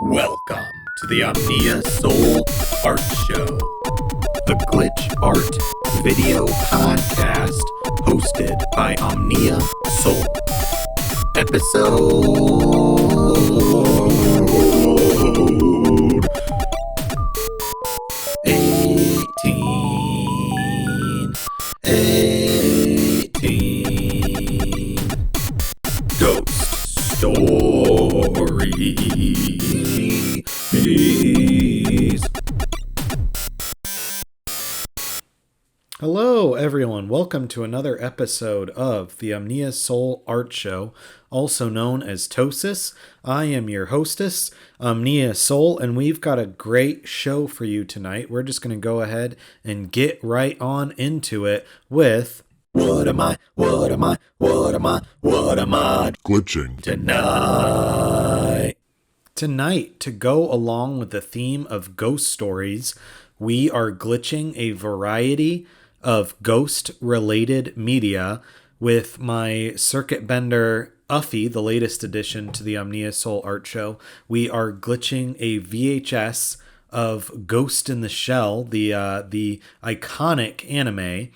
Welcome to the Omnia Sol Art Show, the glitch art video podcast hosted by Omnia Sol. Episode 18 Ghost Stories. Hello, everyone. Welcome to another episode of the Omnia Sol Art Show, also known as TOSAS. I am your hostess, Omnia Sol, and we've got a great show for you tonight. We're just going to go ahead and get right on into it with What am I glitching tonight? Tonight, to go along with the theme of ghost stories, we are glitching a variety of ghost-related media with my Circuit Bender Uffy, the latest addition to the Omnia Sol Art Show. We are glitching a VHS of Ghost in the Shell, the iconic anime,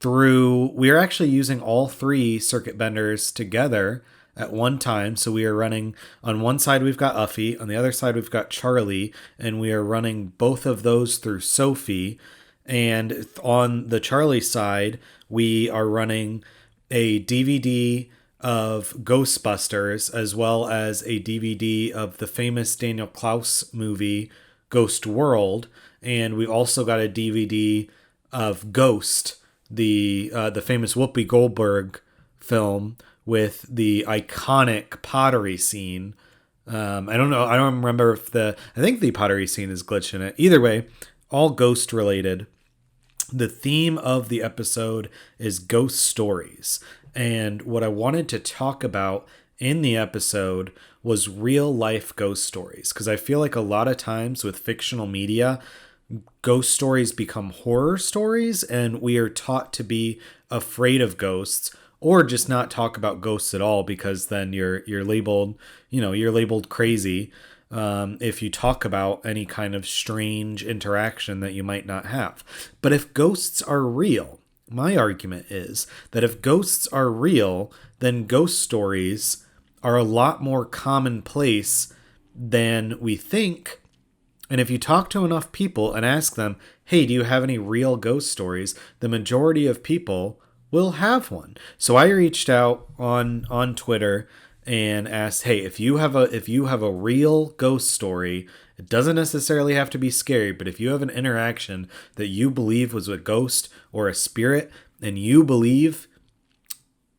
we are actually using all three Circuit Benders together at one time. So we are running, on one side we've got Uffy, on the other side we've got Charlie, and we are running both of those through Sophie. And on the Charlie side, we are running a DVD of Ghostbusters as well as a DVD of the famous Daniel Klaus movie, Ghost World. And we also got a DVD of Ghost, the famous Whoopi Goldberg film with the iconic pottery scene. I don't know. I don't remember if I think the pottery scene is glitched in it. Either way, all ghost related. The theme of the episode is ghost stories. And what I wanted to talk about in the episode was real life ghost stories. Because I feel like a lot of times with fictional media, ghost stories become horror stories, and we are taught to be afraid of ghosts, or just not talk about ghosts at all, because then you're labeled, you're labeled crazy if you talk about any kind of strange interaction that you might not have. But if ghosts are real, my argument is that if ghosts are real, then ghost stories are a lot more commonplace than we think. And if you talk to enough people and ask them, hey, do you have any real ghost stories? The majority of people will have one. So I reached out on Twitter and asked, hey, if you have a real ghost story, it doesn't necessarily have to be scary, but if you have an interaction that you believe was a ghost or a spirit, and you believe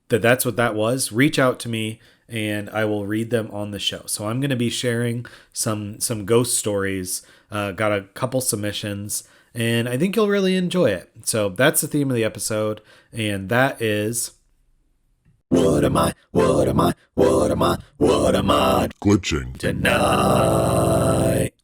that that's what that was, reach out to me and I will read them on the show. So I'm going to be sharing some ghost stories. Got a couple submissions, and I think you'll really enjoy it. So that's the theme of the episode, and that is What am I glitching tonight?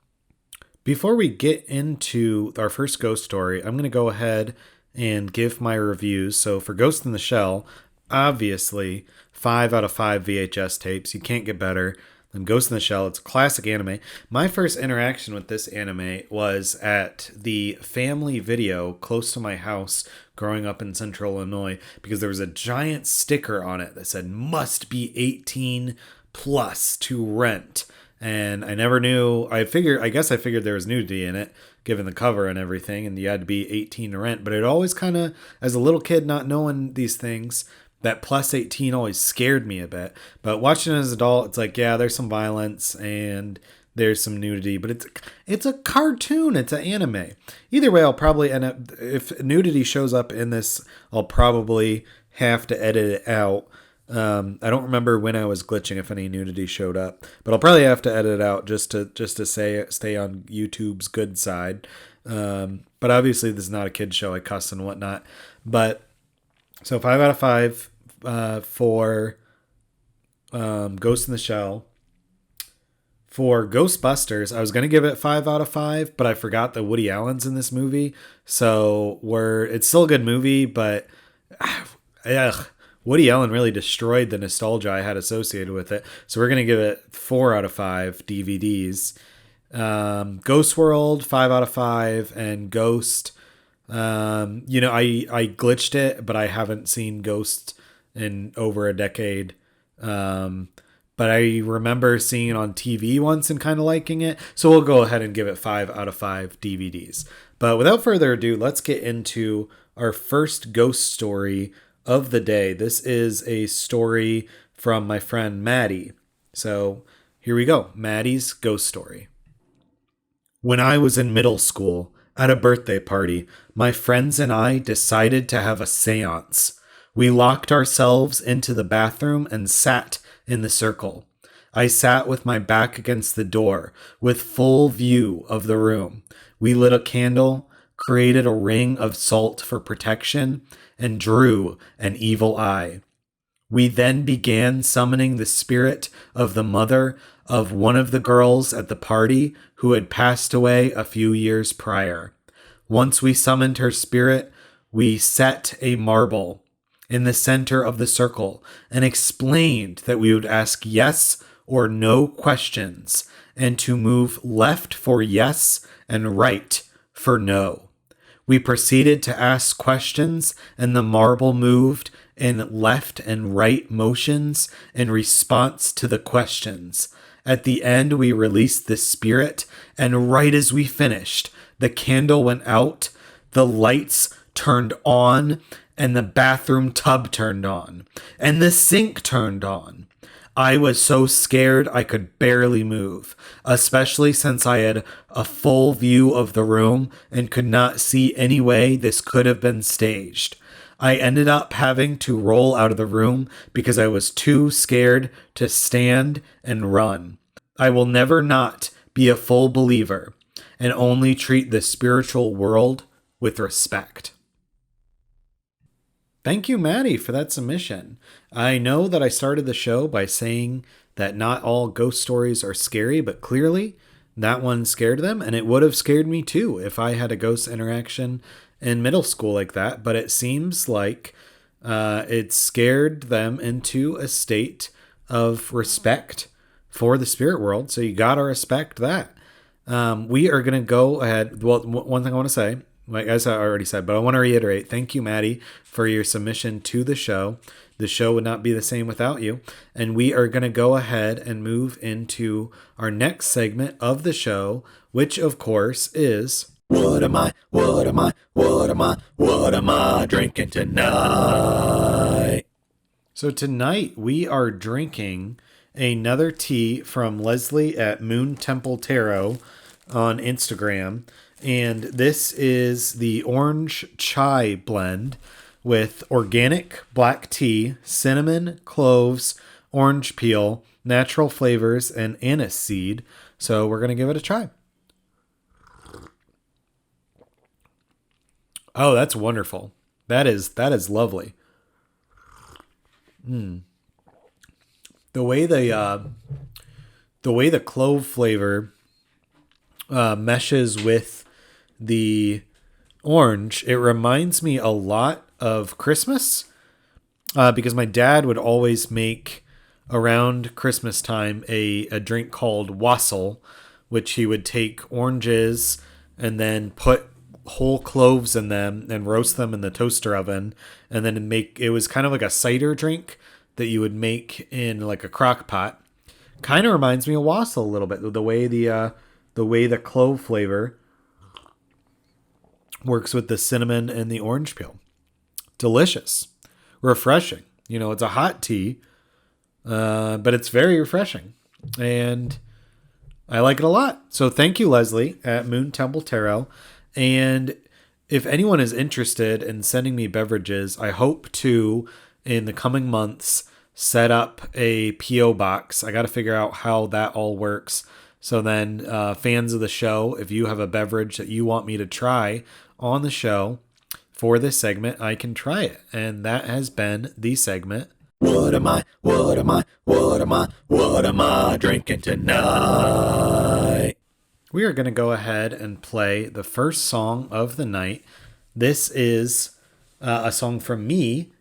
Before we get into our first ghost story, I'm going to go ahead and give my reviews. So for Ghost in the Shell, obviously 5 out of 5 VHS tapes. You can't get better than Ghost in the Shell. It's a classic anime. My first interaction with this anime was at the Family Video close to my house growing up in Central Illinois, because there was a giant sticker on it that said must be 18 plus to rent. And I never knew. I guess I figured there was nudity in it, given the cover and everything, and you had to be 18 to rent. But it always kind of, as a little kid not knowing these things, that plus 18 always scared me a bit. But watching it as an adult, it's like, yeah, there's some violence and there's some nudity, but it's a cartoon. It's an anime. Either way, I'll probably end up, if nudity shows up in this, I'll probably have to edit it out. I don't remember when I was glitching if any nudity showed up, but I'll probably have to edit it out just to stay on YouTube's good side. But obviously this is not a kid's show. I cuss and whatnot. But so 5 out of 5 for Ghost in the Shell. For Ghostbusters, I was going to give it 5 out of 5, but I forgot that Woody Allen's in this movie. So it's still a good movie, but Woody Allen really destroyed the nostalgia I had associated with it. So we're going to give it 4 out of 5 DVDs. Ghost World, 5 out of 5, and Ghost. I glitched it, but I haven't seen Ghost in over a decade. But I remember seeing it on TV once and kind of liking it. So we'll go ahead and give it 5 out of 5 DVDs. But without further ado, let's get into our first ghost story of the day. This is a story from my friend Maddie. So here we go. Maddie's ghost story. When I was in middle school, at a birthday party, my friends and I decided to have a seance. We locked ourselves into the bathroom and sat in the circle. I sat with my back against the door, with full view of the room. We lit a candle, created a ring of salt for protection, and drew an evil eye. We then began summoning the spirit of the mother of one of the girls at the party who had passed away a few years prior. Once we summoned her spirit, we set a marble in the center of the circle and explained that we would ask yes or no questions and to move left for yes and right for no. We proceeded to ask questions and the marble moved in left and right motions in response to the questions. At the end, we released the spirit, and right as we finished, the candle went out, the lights turned on, and the bathroom tub turned on, and the sink turned on. I was so scared I could barely move, especially since I had a full view of the room and could not see any way this could have been staged. I ended up having to roll out of the room because I was too scared to stand and run. I will never not be a full believer and only treat the spiritual world with respect. Thank you, Maddie, for that submission. I know that I started the show by saying that not all ghost stories are scary, but clearly that one scared them, and it would have scared me too if I had a ghost interaction in middle school like that, but it seems like it scared them into a state of respect for the spirit world, so you gotta respect that. We are going to go ahead. Well, one thing I want to say, like as I already said, but I want to reiterate, thank you, Maddie, for your submission to the show. The show would not be the same without you. And we are going to go ahead and move into our next segment of the show, which of course is What am I drinking tonight? So tonight we are drinking another tea from Leslie at Moon Temple Tarot on Instagram. And this is the orange chai blend with organic black tea, cinnamon, cloves, orange peel, natural flavors, and anise seed. So we're going to give it a try. Oh, that's wonderful. That is lovely. The way the clove flavor meshes with the orange, it reminds me a lot of Christmas, because my dad would always make around Christmas time a drink called wassail, which he would take oranges and then put whole cloves in them and roast them in the toaster oven, and then it was kind of like a cider drink that you would make in like a crock pot. Kind of reminds me of wassail a little bit, the way the clove flavor works with the cinnamon and the orange peel. Delicious, refreshing. You know, it's a hot tea, but it's very refreshing, and I like it a lot. So thank you, Leslie at Moon Temple Tarot. And if anyone is interested in sending me beverages, I hope to, in the coming months, set up a P.O. box. I got to figure out how that all works. So then fans of the show, if you have a beverage that you want me to try on the show for this segment, I can try it. And that has been the segment. What am I drinking tonight? We are going to go ahead and play the first song of the night. This is a song from me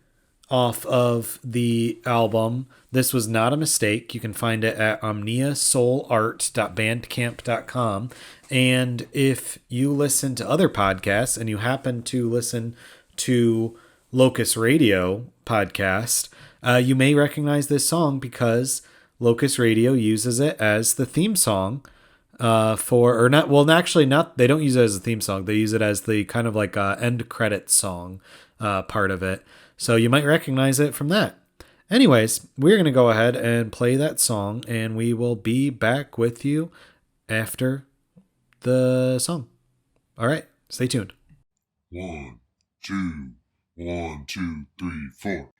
off of the album This Was Not a Mistake. You can find it at omniasolart.bandcamp.com. And if you listen to other podcasts and you happen to listen to Locust Radio podcast, you may recognize this song because Locust Radio uses it as the theme song they don't use it as a theme song. They use it as the kind of like end credit song part of it. So you might recognize it from that. Anyways, we're going to go ahead and play that song, and we will be back with you after the song. All right, stay tuned. 1, 2, 1, 2, 3, 4.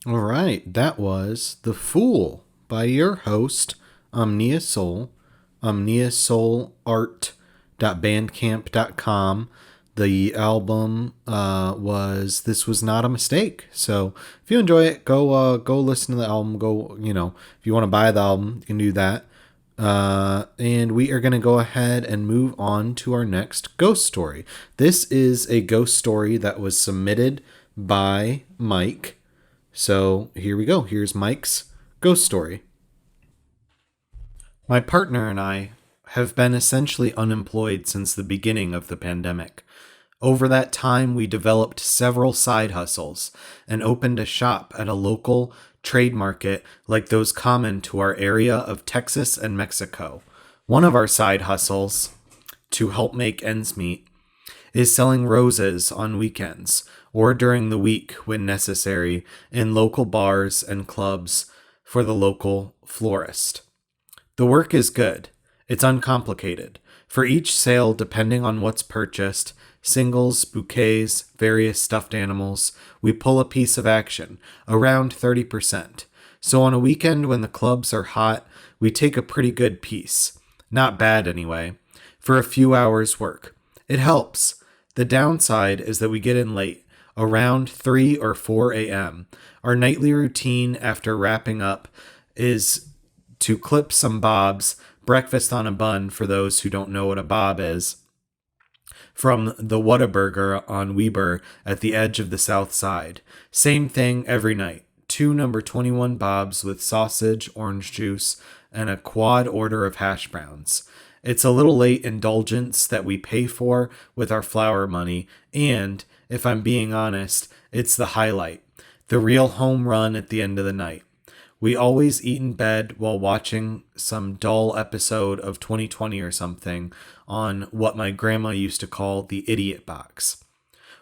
All right, that was The Fool by your host, Omnia Sol, omniasolart.bandcamp.com. The album was This Was Not a Mistake. So if you enjoy it, go listen to the album. If you want to buy the album, you can do that. And we are going to go ahead and move on to our next ghost story. This is a ghost story that was submitted by Mike. So here we go. Here's Mike's ghost story. My partner and I have been essentially unemployed since the beginning of the pandemic. Over that time, we developed several side hustles and opened a shop at a local trade market like those common to our area of Texas and Mexico. One of our side hustles, to help make ends meet, is selling roses on weekends or during the week when necessary in local bars and clubs for the local florist. The work is good. It's uncomplicated. For each sale, depending on what's purchased, singles, bouquets, various stuffed animals, we pull a piece of action, around 30%. So on a weekend when the clubs are hot, we take a pretty good piece. Not bad anyway. For a few hours work. It helps. The downside is that we get in late, around 3 or 4 a.m. Our nightly routine after wrapping up is to clip some bobs, breakfast on a bun for those who don't know what a bob is, from the Whataburger on Weber at the edge of the south side. Same thing every night. 2 number 21 bobs with sausage, orange juice, and a quad order of hash browns. It's a little late indulgence that we pay for with our flour money, and, if I'm being honest, it's the highlight, the real home run at the end of the night. We always eat in bed while watching some dull episode of 2020 or something on what my grandma used to call the idiot box.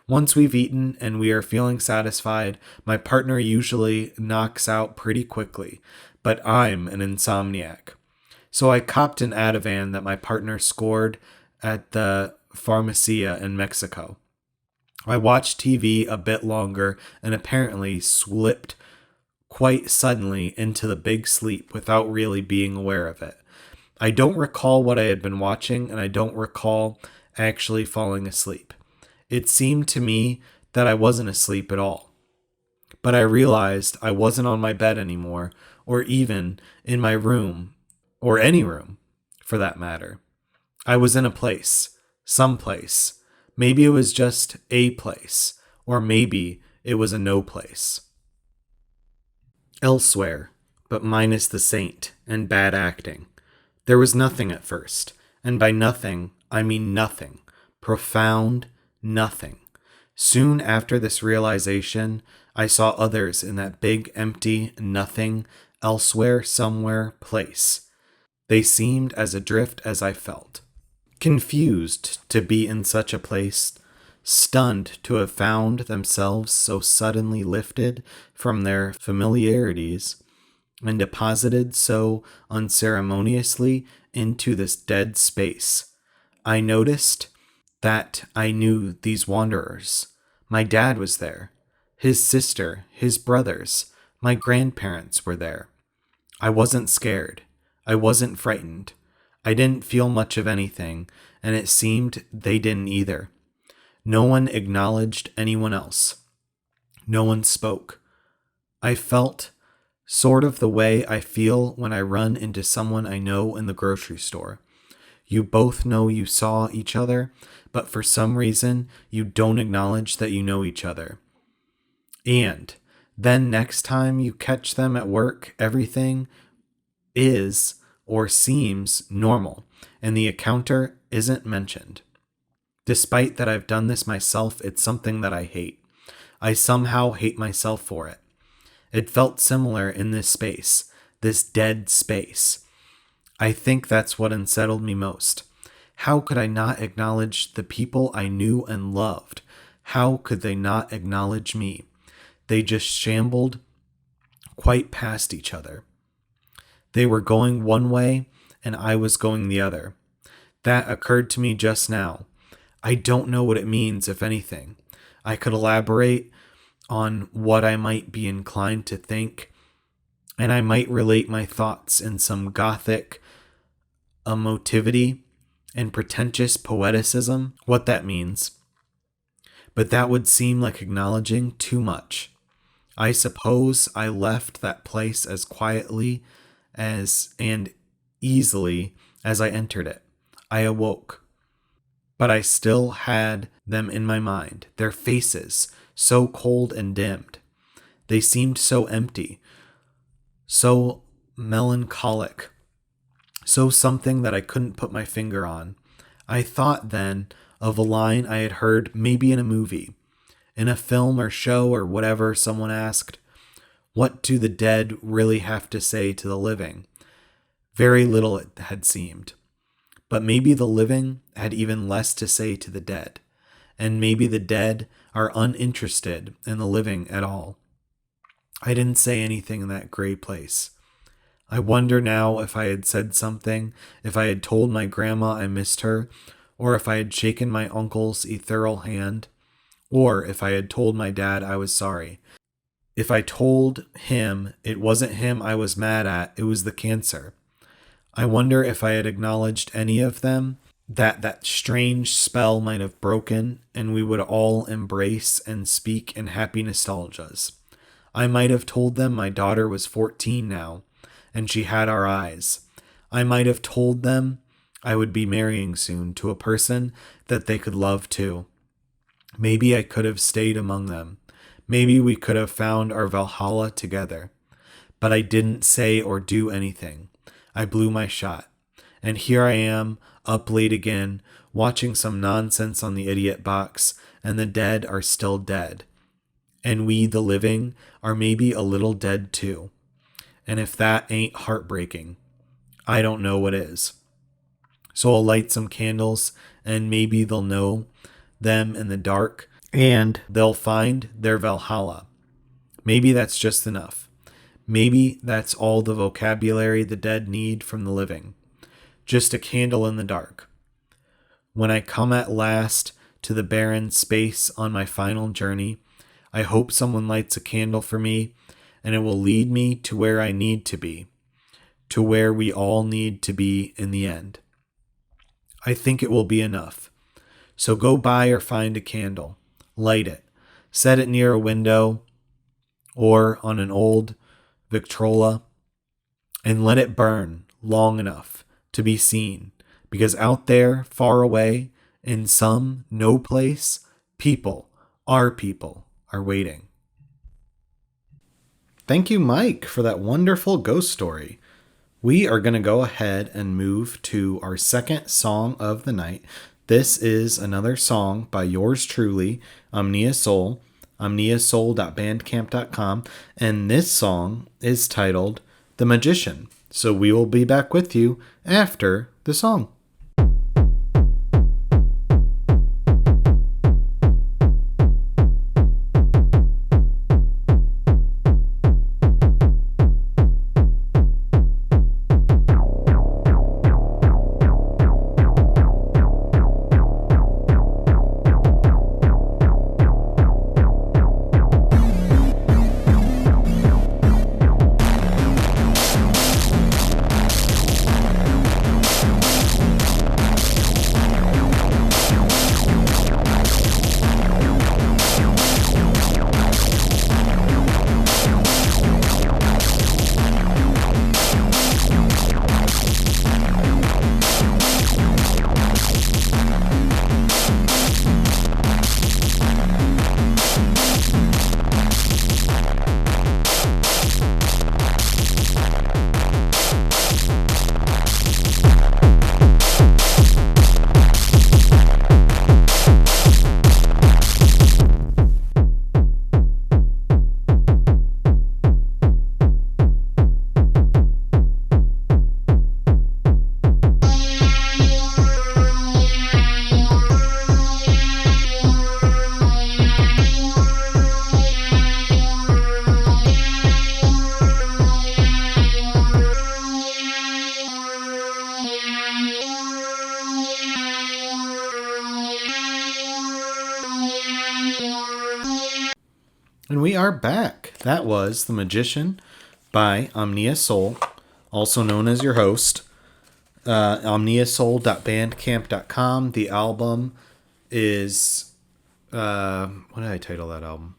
Once we've eaten and we are feeling satisfied, my partner usually knocks out pretty quickly, but I'm an insomniac. So I copped an Ativan that my partner scored at the pharmacia in Mexico. I watched TV a bit longer and apparently slipped quite suddenly into the big sleep without really being aware of it. I don't recall what I had been watching, and I don't recall actually falling asleep. It seemed to me that I wasn't asleep at all. But I realized I wasn't on my bed anymore, or even in my room, or any room, for that matter. I was in a place, someplace. Maybe it was just a place, or maybe it was a no place. Elsewhere, but minus the saint and bad acting. There was nothing at first, and by nothing, I mean nothing. Profound nothing. Soon after this realization, I saw others in that big, empty, nothing, elsewhere, somewhere place. They seemed as adrift as I felt. Confused to be in such a place, stunned to have found themselves so suddenly lifted from their familiarities and deposited so unceremoniously into this dead space. I noticed that I knew these wanderers. My dad was there. His sister, his brothers, my grandparents were there. I wasn't scared. I wasn't frightened. I didn't feel much of anything, and it seemed they didn't either. No one acknowledged anyone else. No one spoke. I felt sort of the way I feel when I run into someone I know in the grocery store. You both know you saw each other, but for some reason, you don't acknowledge that you know each other. And then next time you catch them at work, everything is or seems normal, and the encounter isn't mentioned. Despite that I've done this myself, it's something that I hate. I somehow hate myself for it. It felt similar in this space, this dead space. I think that's what unsettled me most. How could I not acknowledge the people I knew and loved? How could they not acknowledge me? They just shambled quite past each other. They were going one way, and I was going the other. That occurred to me just now. I don't know what it means, if anything. I could elaborate on what I might be inclined to think, and I might relate my thoughts in some gothic emotivity and pretentious poeticism, what that means. But that would seem like acknowledging too much. I suppose I left that place as quietly and easily as I entered it. I awoke. But I still had them in my mind, their faces, so cold and dimmed. They seemed so empty, so melancholic, so something that I couldn't put my finger on. I thought then of a line I had heard maybe in a movie, in a film or show or whatever. Someone asked, "What do the dead really have to say to the living?" Very little, it had seemed. But maybe the living had even less to say to the dead, and maybe the dead are uninterested in the living at all. I didn't say anything in that gray place. I wonder now if I had said something, if I had told my grandma I missed her, or if I had shaken my uncle's ethereal hand, or if I had told my dad I was sorry. If I told him it wasn't him I was mad at, it was the cancer. I wonder if I had acknowledged any of them, that strange spell might have broken, and we would all embrace and speak in happy nostalgias. I might have told them my daughter was 14 now, and she had our eyes. I might have told them I would be marrying soon to a person that they could love too. Maybe I could have stayed among them. Maybe we could have found our Valhalla together. But I didn't say or do anything. I blew my shot. And here I am, up late again, watching some nonsense on the idiot box, and the dead are still dead. And we, the living, are maybe a little dead too. And if that ain't heartbreaking, I don't know what is. So I'll light some candles, and maybe they'll know them in the dark, and they'll find their Valhalla. Maybe that's just enough. Maybe that's all the vocabulary the dead need from the living. Just a candle in the dark. When I come at last to the barren space on my final journey, I hope someone lights a candle for me, and it will lead me to where I need to be, to where we all need to be in the end. I think it will be enough. So go buy or find a candle, light it, set it near a window or on an old Victrola, and let it burn long enough to be seen, because out there, far away, in some no place, people are waiting. Thank you, Mike, for that wonderful ghost story. We are going to go ahead and move to our second song of the night. This is another song by yours truly, Omnia Sol, omniasol.bandcamp.com, and this song is titled The Magician. So we will be back with you after the song. And we are back. That was The Magician by Omnia Sol, also known as your host. omniasol.bandcamp.com. The album is what did I title that album?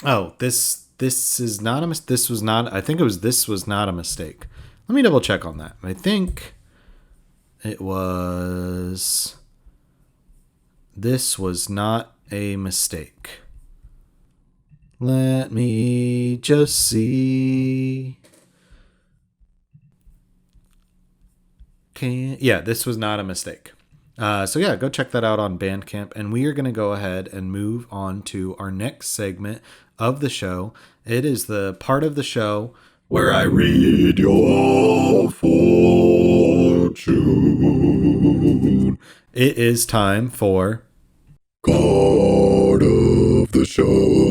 Oh, this is not a this was not I think it was This Was Not a Mistake. Let me double check on that. I think it was This Was Not a Mistake. Let me just see. This Was Not a Mistake. So yeah, go check that out on Bandcamp. And we are going to go ahead and move on to our next segment of the show. It is the part of the show where I read your fortune. It is time for Card of the Show.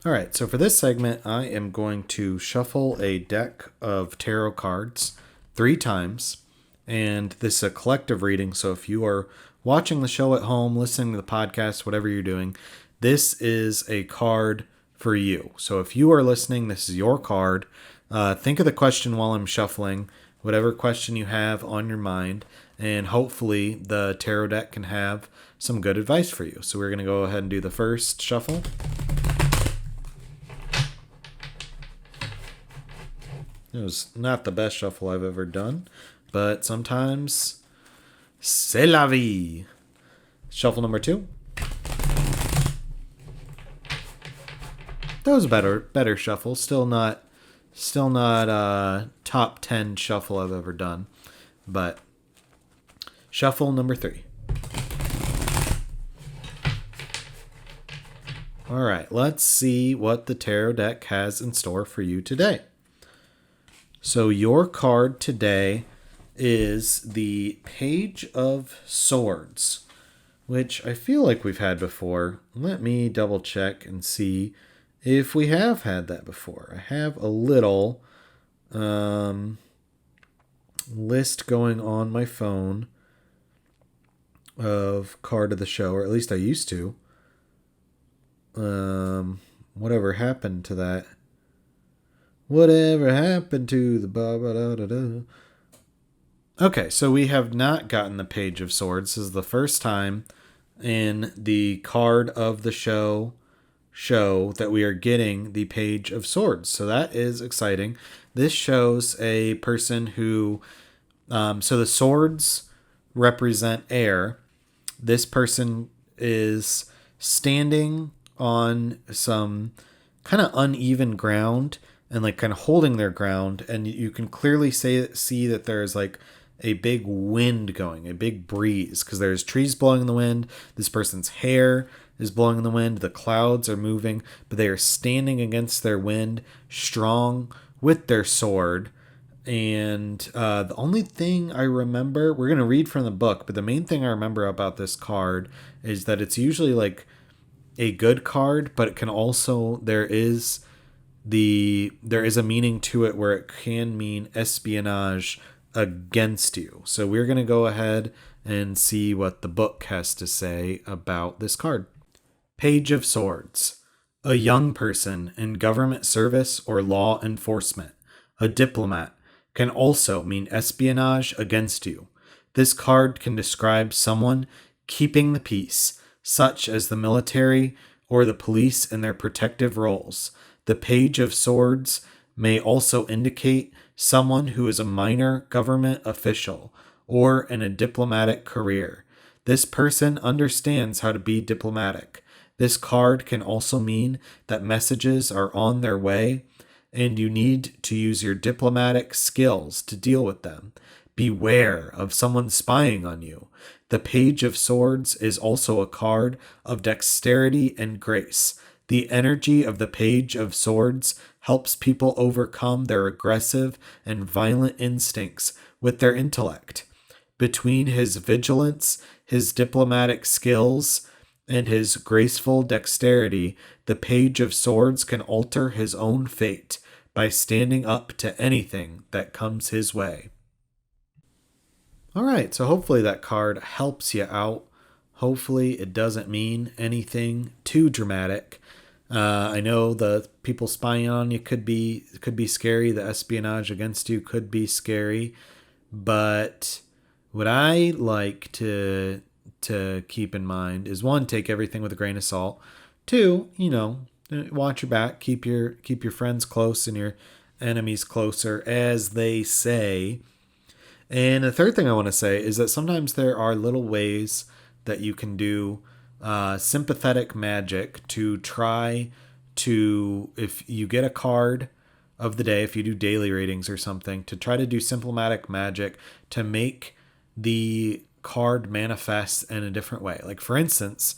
All right, so for this segment, I am going to shuffle a deck of tarot cards 3 times. And this is a collective reading, so if you are watching the show at home, listening to the podcast, whatever you're doing, this is a card for you. So if you are listening, this is your card. Think of the question while I'm shuffling, whatever question you have on your mind, and hopefully the tarot deck can have some good advice for you. So we're going to go ahead and do the first shuffle. It was not the best shuffle I've ever done, but sometimes c'est la vie. Shuffle number 2. That was a better shuffle. Still not top 10 shuffle I've ever done. But shuffle number 3. All right, let's see what the tarot deck has in store for you today. So your card today is the Page of Swords, which I feel like we've had before. Let me double check and see if we have had that before. I have a little. list going on my phone of card of the show, or at least I used to. Whatever happened to that? Whatever happened to the ba-ba-da-da-da? Okay, so we have not gotten the Page of Swords. This is the first time in the card of the show that we are getting the Page of Swords. So that is exciting. This shows a person who, so the swords represent air. This person is standing on some kind of uneven ground and like kind of holding their ground. And you can clearly see that there's like a big wind going, a big breeze, because there's trees blowing in the wind. This person's hair is blowing in the wind. The clouds are moving, but they are standing against their wind, strong with their sword. And the only thing I remember, we're going to read from the book, but the main thing I remember about this card is that it's usually like a good card, but it can also, there is a meaning to it where it can mean espionage against you. So we're going to go ahead and see what the book has to say about this card. Page of Swords. A young person in government service or law enforcement. A diplomat. Can also mean espionage against you. This card can describe someone keeping the peace, such as the military or the police in their protective roles. The Page of Swords may also indicate someone who is a minor government official or in a diplomatic career. This person understands how to be diplomatic. This card can also mean that messages are on their way and you need to use your diplomatic skills to deal with them. Beware of someone spying on you. The Page of Swords is also a card of dexterity and grace. The energy of the Page of Swords helps people overcome their aggressive and violent instincts with their intellect. Between his vigilance, his diplomatic skills, and his graceful dexterity, the Page of Swords can alter his own fate by standing up to anything that comes his way. All right, so hopefully that card helps you out. Hopefully it doesn't mean anything too dramatic. I know the people spying on you could be scary. The espionage against you could be scary. But what I like to keep in mind is, one, take everything with a grain of salt. Two, watch your back. Keep your friends close and your enemies closer, as they say. And the third thing I want to say is that sometimes there are little ways that you can do sympathetic magic to try to, if you get a card of the day, if you do daily readings or something, to try to do symptomatic magic to make the card manifest in a different way. Like, for instance,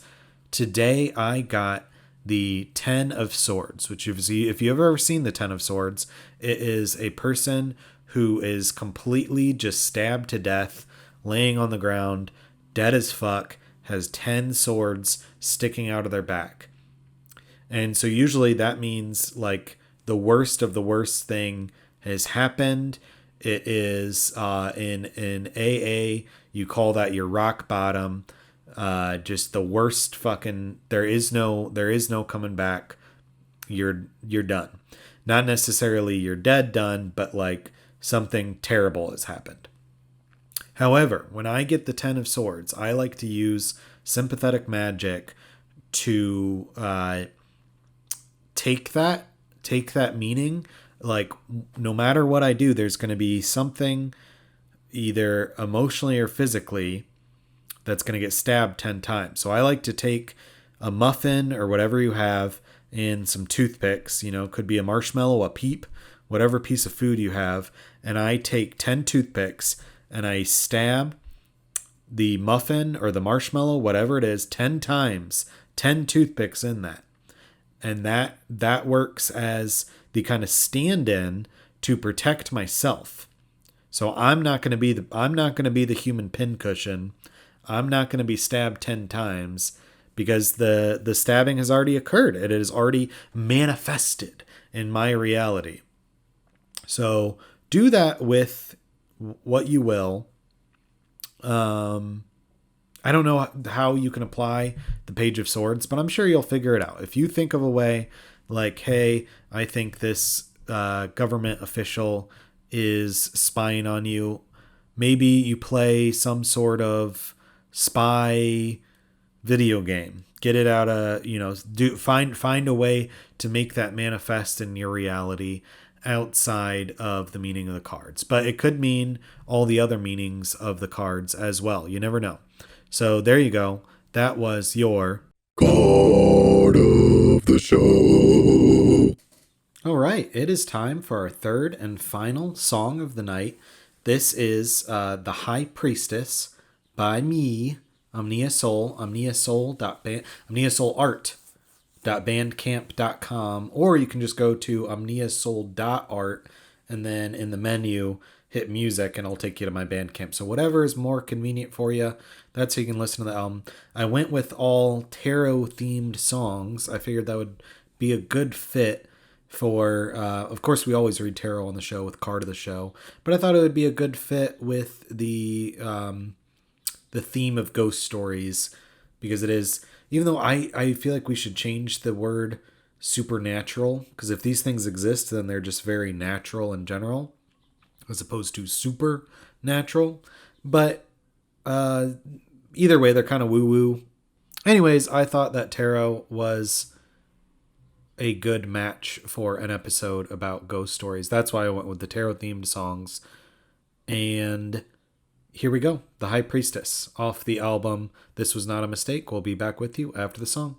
today I got the 10 of Swords, which if you've ever seen the 10 of Swords, it is a person who is completely just stabbed to death, laying on the ground, dead as fuck, has 10 swords sticking out of their back. And so usually that means like the worst of the worst thing has happened. It is in AA, you call that your rock bottom. Just the worst fucking, there is no coming back. You're done. Not necessarily you're dead done, but like something terrible has happened. However, when I get the 10 of Swords, I like to use sympathetic magic to take that meaning. Like, no matter what I do, there's going to be something either emotionally or physically that's going to get stabbed 10 times. So I like to take a muffin or whatever you have and some toothpicks, could be a marshmallow, a peep, whatever piece of food you have. And I take 10 toothpicks and I stab the muffin or the marshmallow, whatever it is, 10 times, 10 toothpicks in that. And that works as the kind of stand-in to protect myself. So I'm not going to be the human pincushion. I'm not going to be stabbed 10 times because the stabbing has already occurred. It has already manifested in my reality. So do that with what you will. I don't know how you can apply the Page of Swords, but I'm sure you'll figure it out. If you think of a way like, hey, I think this government official is spying on you, maybe you play some sort of spy video game. Get it out of, find a way to make that manifest in your reality outside of the meaning of the cards. But it could mean all the other meanings of the cards as well. You never know. So there you go. That was your Card of the show. All right. It is time for our third and final song of the night. This is The High Priestess by me, Omnia Sol, omniasolart.bandcamp.com, or you can just go to omniasol.art and then in the menu hit music and it'll take you to my Bandcamp. So whatever is more convenient for you, that's how you can listen to the album. I went with all tarot themed songs. I figured that would be a good fit for, of course we always read tarot on the show with card of the show, but I thought it would be a good fit with the theme of ghost stories, because it is, even though I feel like we should change the word supernatural, because if these things exist, then they're just very natural in general, as opposed to supernatural. But either way, they're kind of woo-woo. Anyways, I thought that tarot was a good match for an episode about ghost stories. That's why I went with the tarot-themed songs. And here we go. The High Priestess off the album This Was Not a Mistake. We'll be back with you after the song.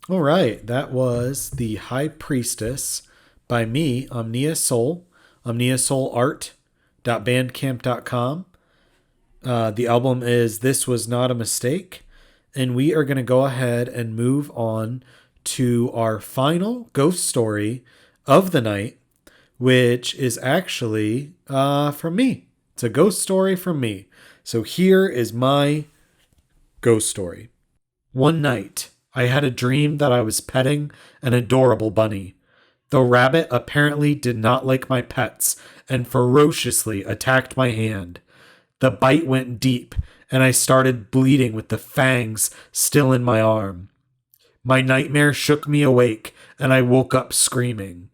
All right, that was The High Priestess by me, Omnia Sol, omniasolart.bandcamp.com. The album is This Was Not a Mistake, and we are going to go ahead and move on to our final ghost story of the night, which is actually from me. It's a ghost story from me. So here is my ghost story. One night, I had a dream that I was petting an adorable bunny. The rabbit apparently did not like my pets and ferociously attacked my hand. The bite went deep, and I started bleeding with the fangs still in my arm. My nightmare shook me awake, and I woke up screaming.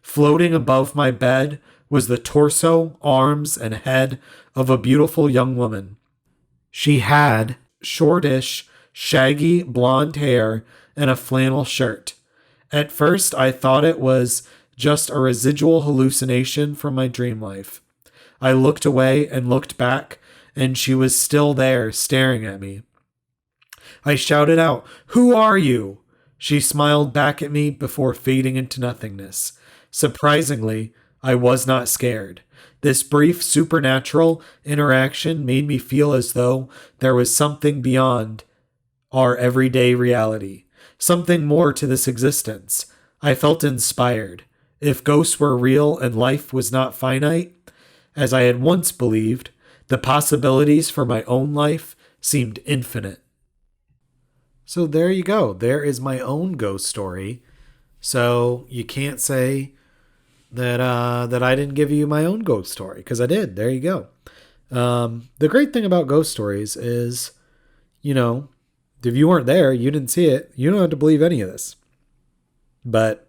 Floating above my bed was the torso, arms, and head of a beautiful young woman. She had shortish, shaggy blonde hair and a flannel shirt. At first, I thought it was just a residual hallucination from my dream life. I looked away and looked back, and she was still there, staring at me. I shouted out, "Who are you?" She smiled back at me before fading into nothingness. Surprisingly, I was not scared. This brief supernatural interaction made me feel as though there was something beyond our everyday reality, something more to this existence. I felt inspired. If ghosts were real and life was not finite, as I had once believed, the possibilities for my own life seemed infinite. So there you go. There is my own ghost story. So you can't say that that I didn't give you my own ghost story, because I did. There you go. The great thing about ghost stories is, if you weren't there, you didn't see it, you don't have to believe any of this. But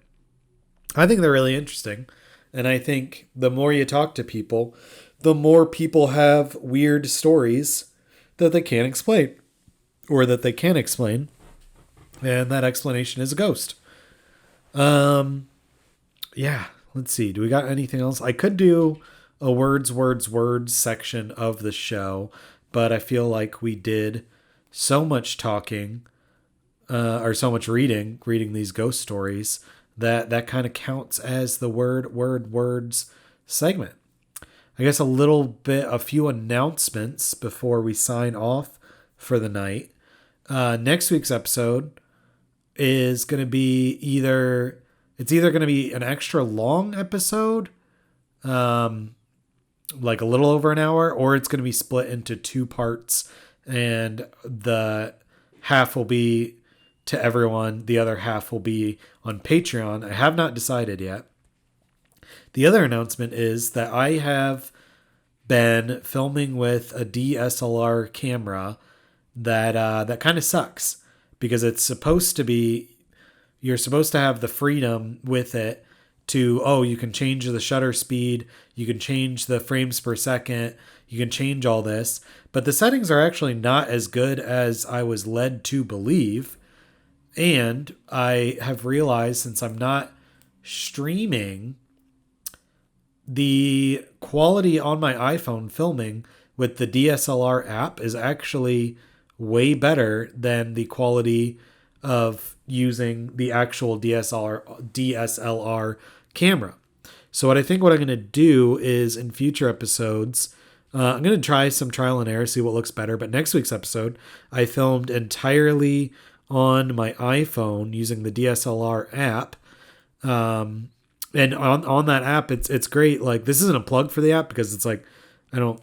I think they're really interesting. And I think the more you talk to people, the more people have weird stories that they can't explain, or that they can explain. And that explanation is a ghost. Yeah, let's see. Do we got anything else? I could do a words section of the show, but I feel like we did so much talking, or so much reading these ghost stories, that kind of counts as the words segment. I guess a few announcements before we sign off for the night. Next week's episode is going to be either going to be an extra long episode, like a little over an hour, or it's going to be split into 2 parts, and the half will be to everyone, the other half will be on Patreon. I have not decided yet. The other announcement is that I have been filming with a DSLR camera that kind of sucks, because it's supposed to be, you're supposed to have the freedom with it to, you can change the shutter speed, you can change the frames per second, you can change all this, but the settings are actually not as good as I was led to believe. And I have realized, since I'm not streaming, the quality on my iPhone filming with the DSLR app is actually way better than the quality of using the actual DSLR camera. So what I'm going to do is, in future episodes, I'm going to try some trial and error, see what looks better. But next week's episode, I filmed entirely on my iPhone using the DSLR app. And on that app, it's great. Like, this isn't a plug for the app, because it's like, I don't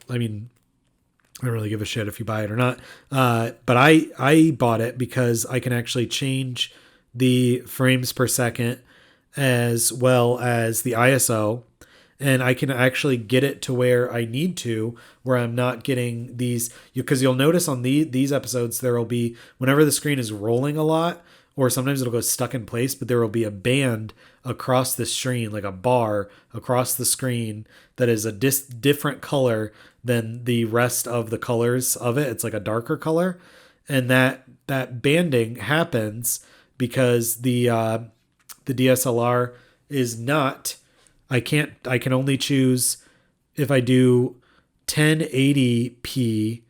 really give a shit if you buy it or not. But I bought it because I can actually change the frames per second as well as the ISO. And I can actually get it to where I need to, where I'm not getting these, because you'll notice on these episodes, there will be, whenever the screen is rolling a lot, or sometimes it'll go stuck in place, but there will be a band across the screen, like a bar across the screen, that is a different color than the rest of the colors of it. It's like a darker color. And that banding happens because the DSLR is not, I can only choose, if I do 1080p,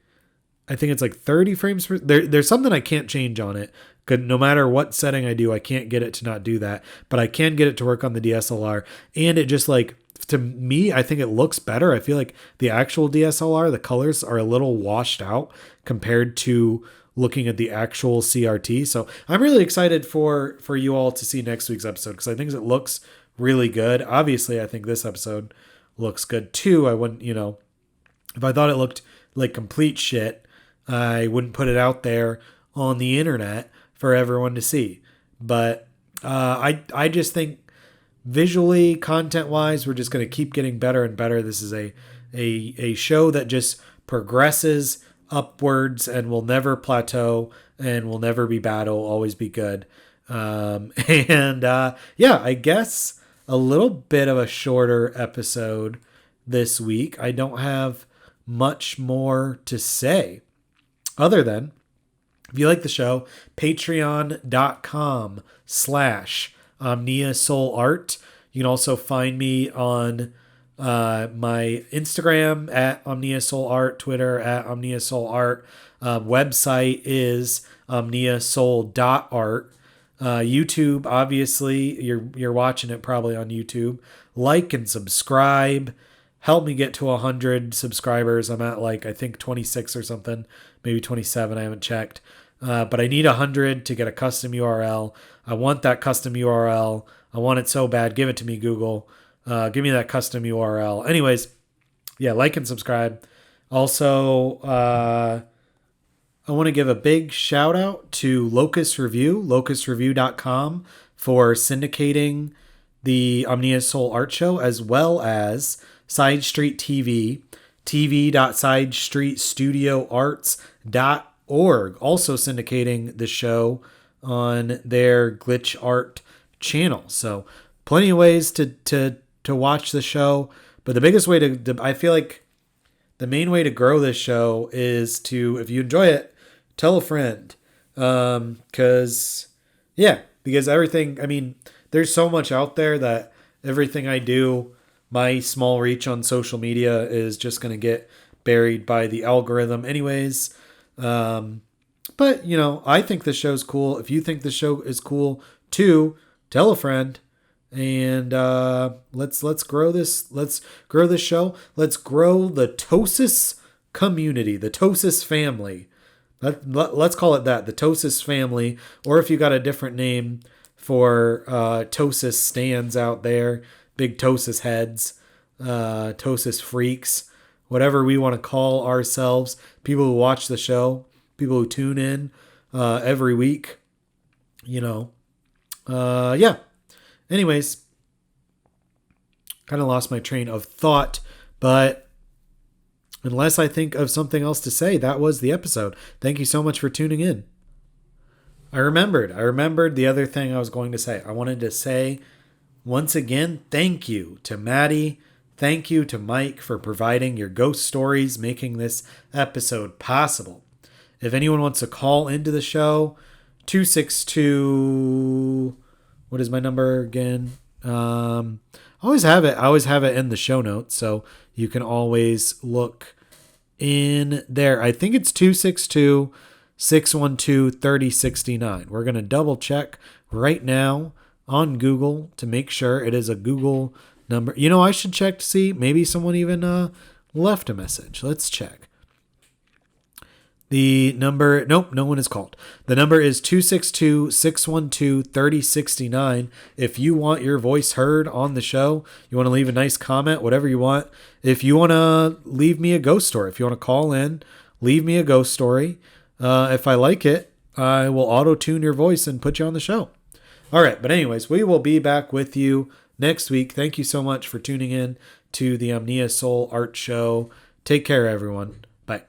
I think it's like 30 frames per, there's something I can't change on it. No matter what setting I do, I can't get it to not do that, but I can get it to work on the DSLR. And it just, like, to me, I think it looks better. I feel like the actual DSLR, the colors are a little washed out compared to looking at the actual CRT. So I'm really excited for you all to see next week's episode, because I think it looks really good. Obviously, I think this episode looks good too. I wouldn't, if I thought it looked like complete shit, I wouldn't put it out there on the internet for everyone to see. But I just think visually, content-wise, we're just going to keep getting better and better. This is a show that just progresses upwards and will never plateau and will never be bad. It'll always be good. I guess a little bit of a shorter episode this week. I don't have much more to say other than, if you like the show, patreon.com/Omnia Sol Art. You can also find me on my Instagram at Omnia Sol Art, Twitter at Omnia Sol Art. Website is omniasol.art. YouTube, obviously, you're watching it probably on YouTube. Like and subscribe. Help me get to 100 subscribers. I'm at, like, I think 26 or something, maybe 27. I haven't checked. But I need 100 to get a custom URL. I want that custom URL. I want it so bad. Give it to me, Google. Give me that custom URL. Anyways, Yeah, like and subscribe. Also, I want to give a big shout out to Locust Review, locustreview.com, for syndicating the Omnia Sol art show, as well as Side Street TV, tv.sidestreetstudioarts.org, also syndicating the show on their Glitch Art channel. So plenty of ways to watch the show. But the biggest way to I feel like the main way to grow this show is to, if you enjoy it, tell a friend. Because everything, I mean, there's so much out there that everything I do, my small reach on social media is just going to get buried by the algorithm anyways. But, you know, I think the show's cool. If you think the show is cool too, tell a friend. And let's grow this. Let's grow this show. Let's grow the TOSAS community, the TOSAS family. Let's call it that, the TOSAS family. Or if you got a different name for TOSAS stands out there, big TOSAS heads, TOSAS freaks, whatever we want to call ourselves, people who watch the show, people who tune in every week, you know. Yeah. Anyways, kind of lost my train of thought, but unless I think of something else to say, that was the episode. Thank you so much for tuning in. I remembered the other thing I was going to say. I wanted to say, once again, thank you to Maddie. Thank you to Mike for providing your ghost stories, making this episode possible. If anyone wants to call into the show, 262... What is my number again? I always have it in the show notes, so you can always look in there. I think it's 262-612-3069. We're going to double check right now on Google to make sure it is a Google number. You know, I should check to see. Maybe someone even left a message. Let's check. The number, nope, no one is called. The number is 262-612-3069. If you want your voice heard on the show, you want to leave a nice comment, whatever you want. If you want to leave me a ghost story, if you want to call in, leave me a ghost story. If I like it, I will auto-tune your voice and put you on the show. All right, but anyways, we will be back with you next week. Thank you so much for tuning in to the Omnia Sol Art Show. Take care, everyone. Bye.